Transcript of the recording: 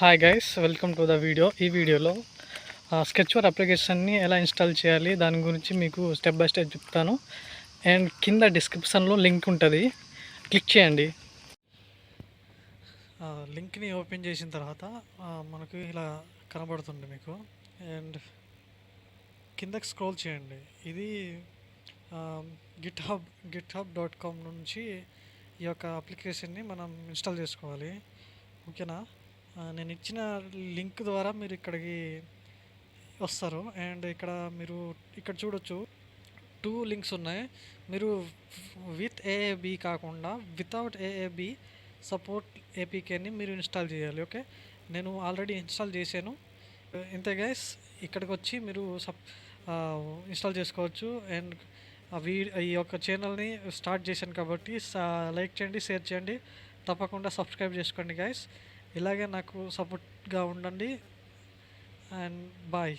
Hi guys, welcome to the video. ఈ వీడియోలో స్కెచ్వర్ అప్లికేషన్ని ఎలా ఇన్స్టాల్ చేయాలి దాని గురించి మీకు స్టెప్ బై స్టెప్ చెప్తాను. అండ్ కింద డిస్క్రిప్షన్లో లింక్ ఉంటుంది, క్లిక్ చేయండి. లింక్ని ఓపెన్ చేసిన తర్వాత మనకు ఇలా కనబడుతుంది మీకు. అండ్ కిందకి స్క్రోల్ చేయండి. ఇది github.com నుంచి ఈ యొక్క అప్లికేషన్ని మనం ఇన్స్టాల్ చేసుకోవాలి. ఓకేనా? నేను ఇచ్చిన లింక్ ద్వారా మీరు ఇక్కడికి వస్తారు. అండ్ మీరు ఇక్కడ చూడొచ్చు, 2 లింక్స్ ఉన్నాయి. మీరు విత్ ఏఏబి కాకుండా వితౌట్ ఏఏబి సపోర్ట్ ఏపీకేని మీరు ఇన్స్టాల్ చేయాలి. ఓకే, నేను ఆల్రెడీ ఇన్స్టాల్ చేశాను. ఇంతే గైస్, ఇక్కడికి వచ్చి మీరు ఇన్స్టాల్ చేసుకోవచ్చు. అండ్ ఈ యొక్క ఛానల్ని స్టార్ట్ చేశాను కాబట్టి లైక్ చేయండి, షేర్ చేయండి, తప్పకుండా సబ్స్క్రైబ్ చేసుకోండి గైస్. ఇలాగే నాకు సపోర్ట్గా ఉండండి. And bye.